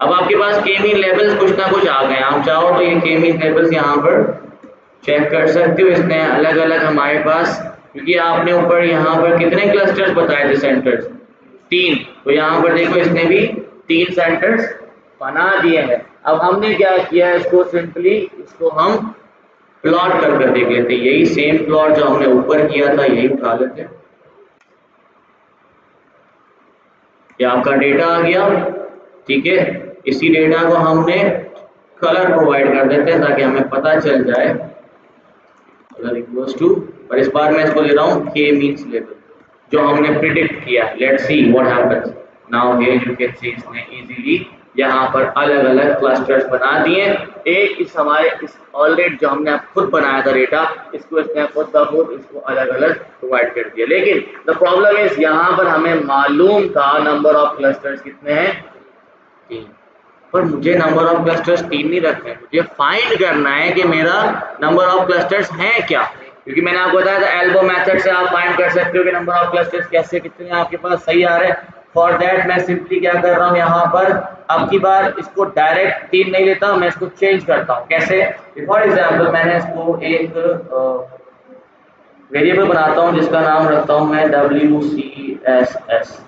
अब आपके पास के मीन लेवल्स कुछ ना कुछ आ गए, आप चाहो तो ये के मीन लेवल्स यहाँ पर चेक कर सकते हो। इसमें अलग अलग हमारे पास, क्योंकि आपने ऊपर यहाँ पर कितने क्लस्टर्स बताए थे, सेंटर्स 3, तो यहाँ पर देखो इसने भी 3 सेंटर्स बना दिए हैं। अब हमने क्या किया, इसको सिंपली इसको हम प्लॉट कर देख लेते हैं। यही सेम प्लॉट जो हमने ऊपर किया था यही उठा लेते हैं। ये आपका डेटा आ गया। ठीक है, इसी डेटा को हमने कलर प्रोवाइड कर देते हैं ताकि हमें पता चल जाए कलर इक्वल्स टू, और इस बार मैं इसको ले रहा हूँ के मींस लेवल जो हमने प्रिडिक्ट किया। Let's see what happens now. Here you can see इसने इजीली यहाँ पर अलग अलग क्लस्टर्स बना दिए। एक इस हमारे इस ऑलरेडी जो हमने खुद बनाया था डेटा, इसको इसने खुद ब खुद इसको अलग अलग प्रोवाइड कर दिया। लेकिन द प्रॉब्लम इज यहाँ पर हमें मालूम था नंबर ऑफ क्लस्टर्स कितने हैं, 3, पर मुझे नंबर ऑफ क्लस्टर्स 3 नहीं रखने, मुझे फाइंड करना है कि मेरा नंबर ऑफ क्लस्टर्स हैं क्या। क्योंकि मैंने आपको बताया था एल्बो मेथड से आप फाइंड कर सकते हो कि नंबर ऑफ क्लस्टर्स कैसे कितने आपके पास सही आ रहे हैं। फॉर दैट मैं सिंपली क्या कर रहा हूँ, यहाँ पर अब की बार इसको डायरेक्ट 3 नहीं लेता, मैं इसको चेंज करता हूँ। कैसे, फॉर एग्जाम्पल मैंने इसको एक वेरिएबल बनाता हूँ जिसका नाम रखता हूँ मैं WCSS।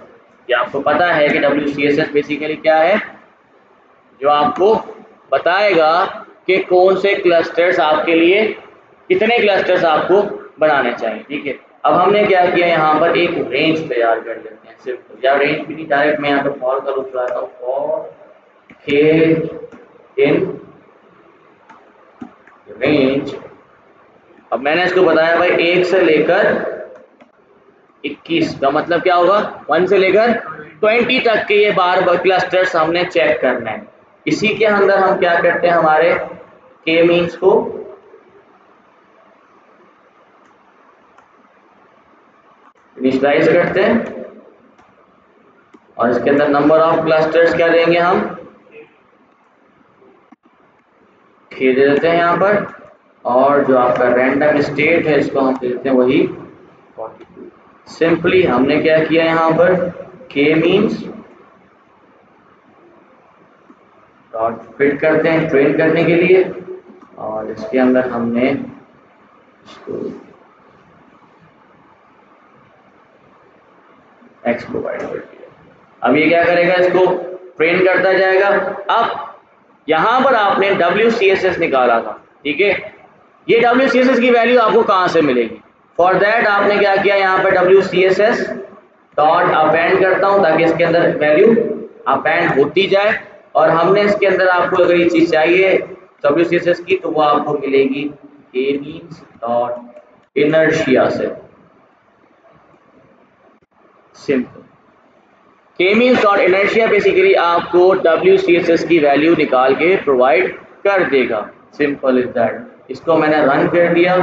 ये आपको पता है कि WCSS बेसिकली क्या है, जो आपको बताएगा कि कौन से क्लस्टर्स आपके लिए, कितने क्लस्टर्स आपको बनाने चाहिए। ठीक है, अब हमने क्या किया, यहाँ पर एक रेंज तैयार कर लेते हैं सिंपल, या रेंज भी नहीं, डायरेक्ट मैं यहाँ पर फॉर का रूप लाता हूँ, फॉर k इन रेंज। अब मैंने इसको बताया भाई 1 से लेकर 21 का मतलब क्या होगा, 1 से लेकर 20 तक के ये बार क्लस्टर्स हमने चेक करना है। इसी के अंदर हम क्या करते हैं, हमारे के मींस को इनिशियलाइज करते हैं, और इसके अंदर नंबर ऑफ क्लस्टर्स क्या देंगे, हम k दे देते हैं यहाँ पर, और जो आपका रैंडम स्टेट है इसको हम दे देते हैं वही 42। सिंपली हमने क्या किया, यहाँ पर k मींस डॉट फिट करते हैं ट्रेन करने के लिए, और इसके अंदर हमने इसको x प्रोवाइड कर दिया। अब ये क्या करेगा, इसको ट्रेन करता जाएगा। अब यहाँ पर आपने WCSS निकाला था, ठीक है, ये WCSS की वैल्यू आपको कहाँ से मिलेगी। फॉर दैट आपने क्या किया, यहाँ पर WCSS डॉट अपेंड करता हूँ ताकि इसके अंदर वैल्यू अपेंड होती जाए, और हमने इसके अंदर आपको अगर ये चीज चाहिए WCSS की तो वो आपको मिलेगी k मींस डॉट इनर्शिया से। सिंपल। के मीन्स डॉट इनर्शिया बेसिकली आपको WCSS की वैल्यू निकाल के प्रोवाइड कर देगा। Simple is that. इसको मैंने रन कर दिया,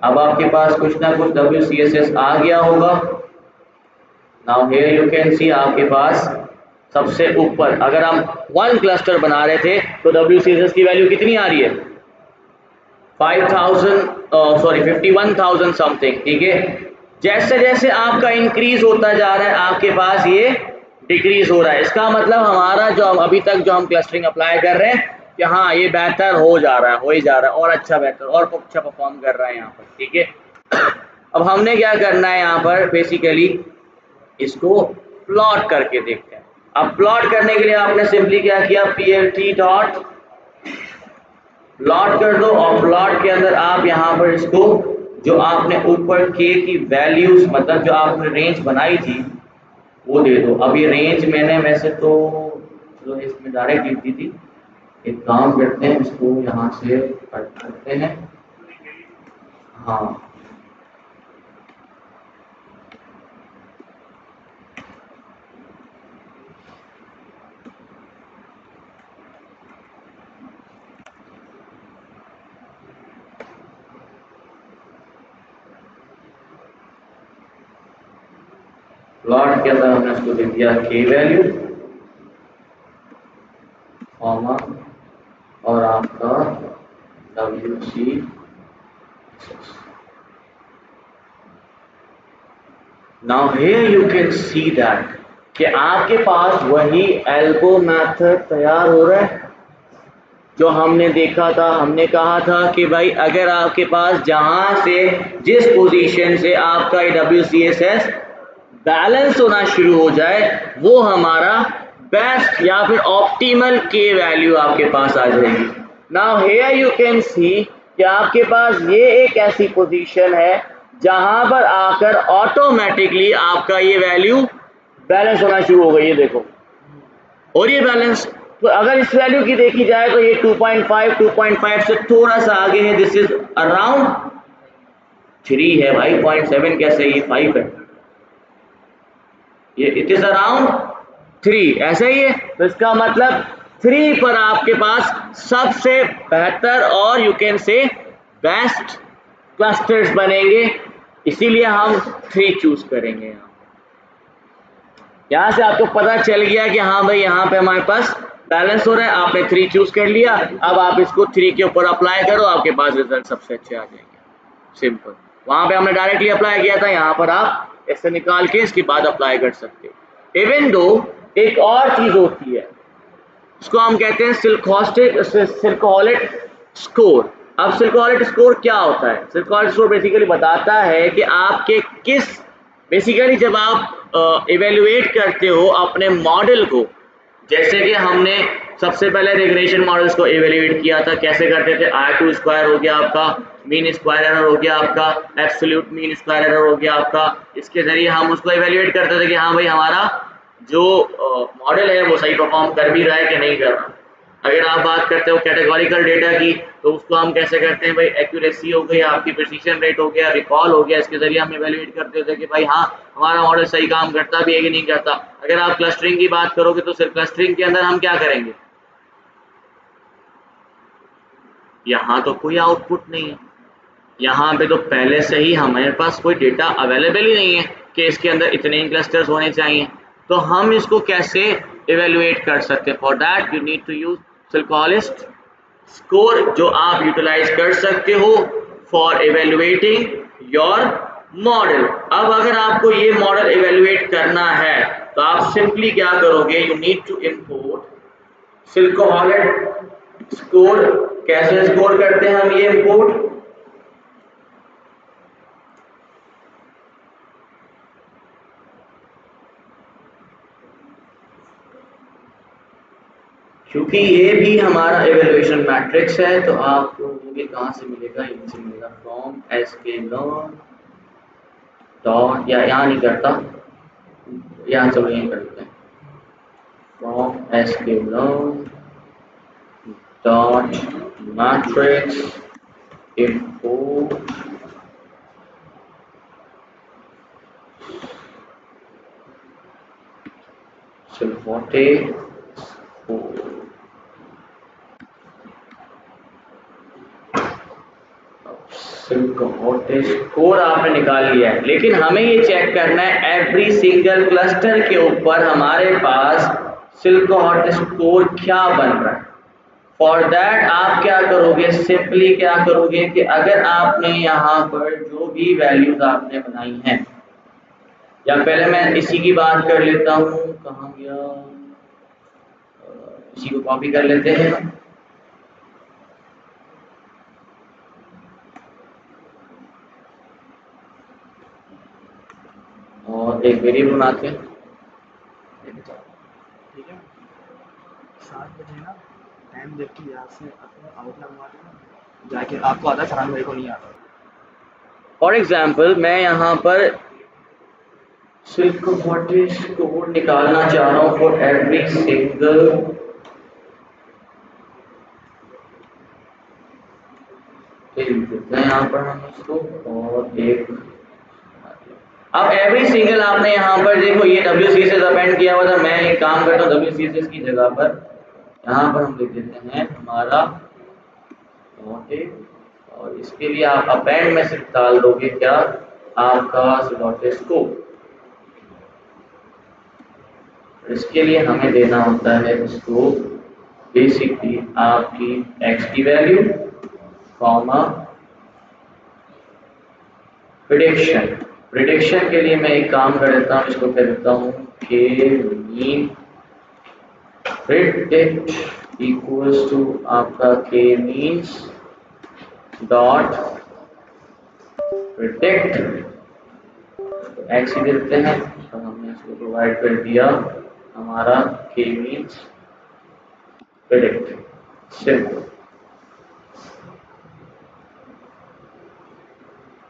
अब आपके पास कुछ ना कुछ WCSS आ गया होगा। Now here you can see आपके पास सबसे ऊपर अगर हम 1 क्लस्टर बना रहे थे तो WCSS की वैल्यू कितनी आ रही है? 51,000 समथिंग, ठीक है। जैसे जैसे आपका इंक्रीज होता जा रहा है आपके पास ये डिक्रीज हो रहा है। इसका मतलब हमारा जो अभी तक जो हम क्लस्टरिंग अप्लाई कर रहे हैं कि हाँ ये बेहतर हो जा रहा है, हो ही जा रहा है, और अच्छा बेहतर और अच्छा परफॉर्म कर रहा है यहाँ पर, ठीक है। अब हमने क्या करना है यहाँ पर बेसिकली इसको प्लॉट करके देखते हैं। अब प्लॉट करने के लिए आपने सिंपली क्या किया, PLT डॉट प्लॉट कर दो, और प्लॉट के अंदर आप यहाँ पर इसको जो आपने ऊपर के की वैल्यूज मतलब जो आपने रेंज बनाई थी वो दे दो। अब ये रेंज मैंने वैसे तो चलो इसमें डायरेक्ट लिख दी थी, एक काम करते हैं इसको यहाँ से कट करते हैं। हाँ प्लॉट के अंदर हमने इसको दे दिया के वैल्यू कॉमा और आपका WC। Now here you can see that कि आपके पास वही एल्बो मेथड तैयार हो रहा है जो हमने देखा था। हमने कहा था कि भाई अगर आपके पास जहां से जिस पोजीशन से आपका WCSS बैलेंस होना शुरू हो जाए वो हमारा बेस्ट या फिर ऑप्टिमल के वैल्यू आपके पास आ जाएगी। Now here you can see कि आपके पास ये एक ऐसी पोजीशन है जहां पर आकर ऑटोमेटिकली आपका ये वैल्यू बैलेंस होना शुरू हो गई है, देखो। और ये बैलेंस तो अगर इस वैल्यू की देखी जाए तो ये 2.5 से थोड़ा सा आगे है, दिस इज अराउंड 3 है भाई, 0.7 कैसे, ये 5 है, ये इट इज अराउंड 3 ऐसा ही है। तो इसका मतलब 3 पर आपके पास सबसे बेहतर और you can say best clusters बनेंगे, इसीलिए हम 3 चूज करेंगे। यहाँ से आपको पता चल गया कि हाँ भाई यहाँ पे हमारे पास बैलेंस हो रहा है, आपने 3 चूज कर लिया। अब आप इसको 3 के ऊपर अप्लाई करो, आपके पास रिजल्ट सबसे अच्छे आ जाएंगे। सिंपल। वहां पे हमने डायरेक्टली अप्लाई किया था, यहाँ पर आप ऐसे निकाल के इसके बाद अप्लाई कर सकते हो। इवन दो एक और चीज होती है, उसको हम कहते हैं सिल्कोहॉलिक स्कोर। अब सिल्कोहॉलिक स्कोर क्या होता है? सिल्कोहॉलिक स्कोर बेसिकली बताता है कि आपके किस बेसिकली जब आप इवेल्युएट करते हो अपने मॉडल को, जैसे कि हमने सबसे पहले रिग्रेशन मॉडल्स को इवेल्युएट किया था, कैसे करते थे, R2 स्क्वायर हो गया आपका, मीन स्क्वायर एरर हो गया आपका, एब्सोल्यूट मीन स्क्वायर एरर हो गया आपका। इसके जरिए हम उसको इवेल्युएट करते थे कि हाँ भाई हमारा जो मॉडल है वो सही परफॉर्म कर भी रहा है कि नहीं कर रहा। अगर आप बात करते हो कैटेगोरिकल डेटा की तो उसको हम कैसे करते हैं भाई, एक्यूरेसी हो गई आपकी, प्रिसीजन रेट हो गया, रिकॉल हो गया, इसके जरिए हम इवेल्युएट करते थे कि भाई हाँ हमारा मॉडल सही काम करता भी है कि नहीं करता। अगर आप क्लस्टरिंग की बात करोगे तो सिर्फ क्लस्टरिंग के अंदर हम क्या करेंगे, यहाँ तो कोई आउटपुट नहीं है, यहाँ पे तो पहले से ही हमारे पास कोई डेटा अवेलेबल ही नहीं है कि इसके अंदर इतने ही क्लस्टर्स होने चाहिए। तो हम इसको कैसे इवेल्युएट कर सकते हैं? For that you need to use सिल्कोहॉलिक स्कोर, जो आप यूटिलाइज कर सकते हो फॉर इवेल्युएटिंग योर मॉडल। अब अगर आपको ये मॉडल इवेल्युएट करना है तो आप सिंपली क्या करोगे, यू नीड टू इंपोर्ट सिल्कोहॉलिक स्कोर। कैसे स्कोर करते हैं हम ये इंपोर्ट, क्योंकि ये भी हमारा इवेल्युएशन मैट्रिक्स है तो आपको वो भी कहाँ से मिलेगा, इनसे मिलेगा फ्रॉम sklearn डॉट, या यहाँ नहीं करता, यहाँ चलो यहीं करते हैं, from sklearn dot metrics import silhouette score आपने निकाल लिया है, लेकिन हमें ये चेक करना है एवरी सिंगल क्लस्टर के ऊपर हमारे पास सिलहोटे स्कोर क्या बन रहा है। फॉर दैट आप क्या करोगे, सिंपली क्या करोगे कि अगर आपने यहाँ पर जो भी वैल्यूज आपने बनाई हैं, या पहले मैं इसी की बात कर लेता हूँ, कहाँ गया, इसी को कॉपी कर लेते हैं और एक वेरिएबल बनाते हैं। ठीक है, 7 बजे ना टाइम देख के यहाँ से अपने आउटलाइन मार देना जाके, आपको आता है, फरहान भाई को नहीं आता। फॉर एग्जाम्पल मैं यहाँ पर सिलहोटे स्कोर निकालना चाह रहा हूँ फॉर एवरी सिंगल यहाँ पर हम इसको, और एक अब एवरी सिंगल आपने यहाँ पर देखो ये WCSS अपेंड किया हुआ था। मैं एक काम करता हूँ, WCSS की जगह पर यहाँ पर हम लिख देते हैं हमारा और इसके लिए आप अपेंड में सिर्फ डाल दोगे क्या, आपका सिलहोटे स्कोर। इसके लिए हमें देना होता है इसको बेसिकली आपकी x की वैल्यू कॉमा प्रिडिक्शन। प्रिडिक्शन के लिए मैं एक काम कर देता हूँ, इसको कह देता हूँ के मीन प्रिडिक्ट इक्वल्स टू आपका के मीन्स डॉट प्रिडिक्ट, एक्स ही देते हैं, तो हमने इसको प्रोवाइड कर दिया हमारा के मीन्स प्रिडिक्ट, सिंपल।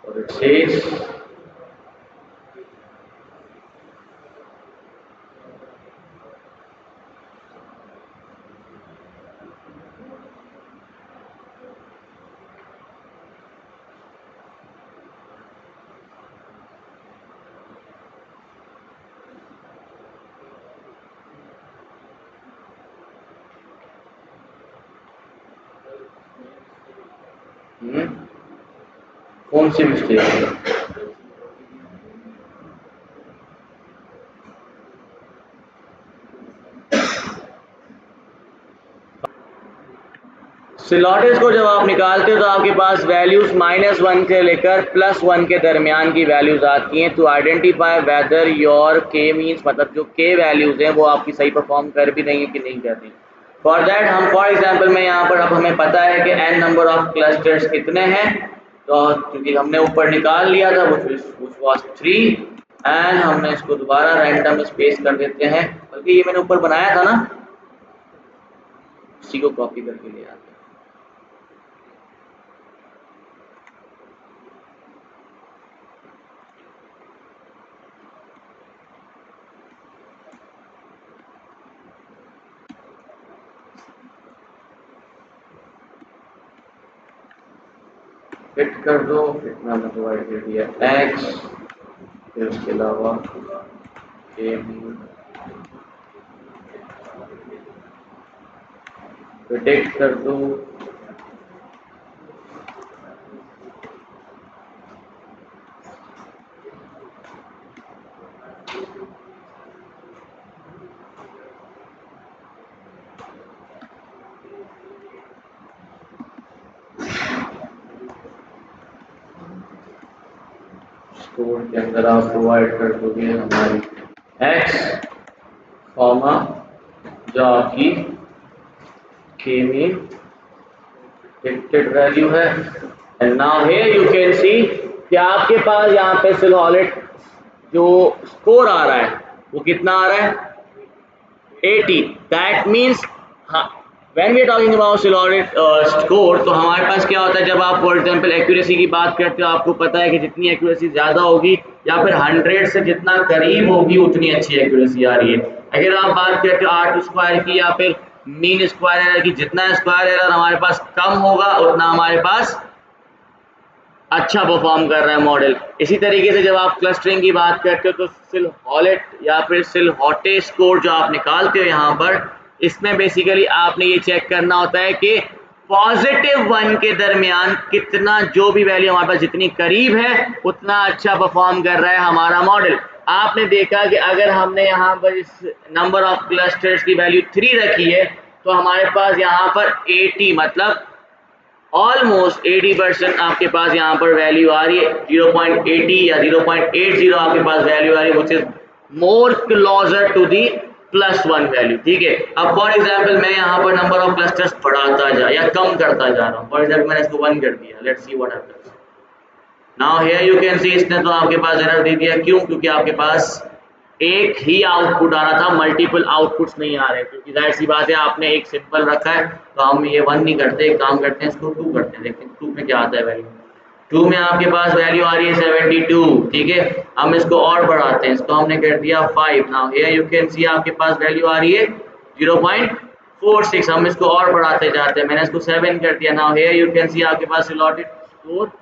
और इट सेज कौन सी मिस्टेक है, सिलहोटेस को जब आप निकालते हो तो आपके पास वैल्यूज -1 से लेकर +1 के दरमियान की वैल्यूज आती हैं। टू आइडेंटिफाई वेदर योर के मीन्स, मतलब जो के वैल्यूज हैं वो आपकी सही परफॉर्म कर भी रही है कि नहीं कर रही। फॉर दैट हम फॉर एग्जांपल में यहाँ पर अब हमें पता है कि n नंबर ऑफ क्लस्टर्स कितने हैं, तो क्योंकि हमने ऊपर निकाल लिया था which was 3 एंड हमने इसको दोबारा रैंडम स्पेस कर देते हैं, बल्कि ये मैंने ऊपर बनाया था ना, इसी को कॉपी करके ले आते हैं। फिट कर दो, फिट में हमने प्रोवाइड कर दिया x, फिर उसके अलावा के प्रिडिक्ट कर दो, स्कोर के अंदर आप प्रोवाइड कर दोगे हमारी x कॉमा जो आपकी के मीन प्रिडिक्टेड वैल्यू है। And now here you can see कि आपके पास यहाँ पे सिलहोटे जो स्कोर आ रहा है वो कितना आ रहा है, 80। That means when we are talking about silhouette score, तो हमारे पास क्या होता है, जब आप फॉर एग्जांपल एक्यूरेसी की बात करते हो, आपको पता है कि जितनी एक्यूरेसी ज़्यादा होगी या फिर 100 से जितना करीब होगी उतनी अच्छी एक्यूरेसी आ रही है। अगर आप बात करते हो R² स्क्वायर की या फिर मीन स्क्वायर एरर की, जितना स्क्वायर एरर हमारे पास कम होगा उतना हमारे पास अच्छा परफॉर्म कर रहा है मॉडल। इसी तरीके से जब आप क्लस्टरिंग की बात करते हो तो सिलहॉटेड या फिर सिलहॉटे स्कोर जो आप निकालते हो यहाँ पर, इसमें बेसिकली आपने ये चेक करना होता है कि +1 के दरमियान कितना, जो भी वैल्यू हमारे पास जितनी करीब है उतना अच्छा परफॉर्म कर रहा है हमारा मॉडल। आपने देखा कि अगर हमने यहाँ पर इस नंबर ऑफ क्लस्टर्स की वैल्यू 3 रखी है तो हमारे पास यहाँ पर 80 मतलब ऑलमोस्ट 80% आपके पास यहाँ पर वैल्यू आ रही है। 0.80 या 0.80 आपके पास वैल्यू आ रही है, which is more closer to the +1 value. ठीक है, अब फॉर एग्जांपल मैं यहाँ पर नंबर ऑफ क्लस्टर्स बढ़ाता जा या कम करता जा रहा हूँ। फॉर एग्जांपल मैंने इसको 1 कर दिया, let's see what happens. Now here you can see, इसने तो आपके पास एरर दे दिया। क्यों? क्योंकि आपके पास एक ही आउटपुट आ रहा था, मल्टीपल आउटपुट्स नहीं आ रहे, क्योंकि जाहिर सी बात है आपने एक सिंपल रखा है तो हम ये 1 नहीं करते, एक काम करते हैं इसको 2 करते हैं। देखते हैं 2 में क्या आता है वैल्यू। 2 में आपके पास वैल्यू आ रही है 72। ठीक है, हम इसको और बढ़ाते हैं, इसको हमने कर दिया 5। Now here you can see आपके पास वैल्यू आ रही है 0.46, हम इसको और बढ़ाते जाते हैं, मैंने इसको 7 कर दिया। Now here you can see आपके पास सिलॉटेड स्कोर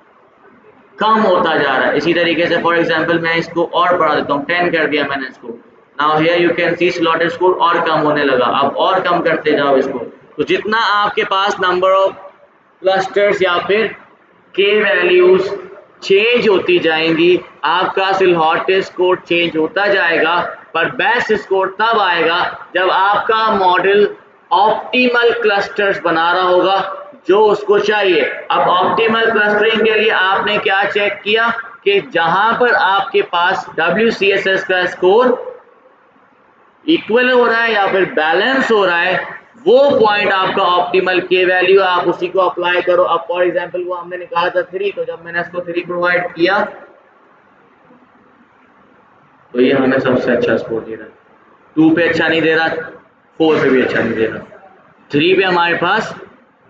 कम होता जा रहा है। इसी तरीके से फॉर एग्जांपल मैं इसको और बढ़ा देता हूँ, 10 कर दिया मैंने इसको। Now here you can see slotted score और कम होने लगा। अब और कम करते जाओ इसको, तो जितना आपके पास नंबर ऑफ क्लस्टर्स या फिर के वैल्यूज चेंज होती जाएंगी, आपका सिलहॉटेड स्कोर चेंज होता जाएगा। पर बेस्ट स्कोर तब आएगा जब आपका मॉडल ऑप्टिमल क्लस्टर्स बना रहा होगा जो उसको चाहिए। अब ऑप्टिमल क्लस्टरिंग के लिए आपने क्या चेक किया कि जहां पर आपके पास WCSS का स्कोर इक्वल हो रहा है या फिर बैलेंस हो रहा है, वो पॉइंट आपका ऑप्टिमल के वैल्यू, आप उसी को अप्लाई करो। अब फॉर एग्जांपल वो हमने निकाला था 3, तो जब मैंने इसको 3 प्रोवाइड किया तो ये हमें सबसे अच्छा स्कोर दे रहा है। 2 पे अच्छा नहीं दे रहा, 4 पे भी अच्छा नहीं दे रहा, 3 पे हमारे पास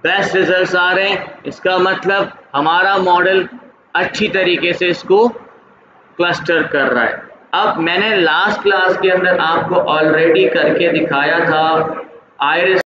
बेस्ट रिजल्ट्स आ रहे हैं। इसका मतलब हमारा मॉडल अच्छी तरीके से इसको क्लस्टर कर रहा है। अब मैंने लास्ट क्लास के अंदर आपको ऑलरेडी करके दिखाया था आयरिस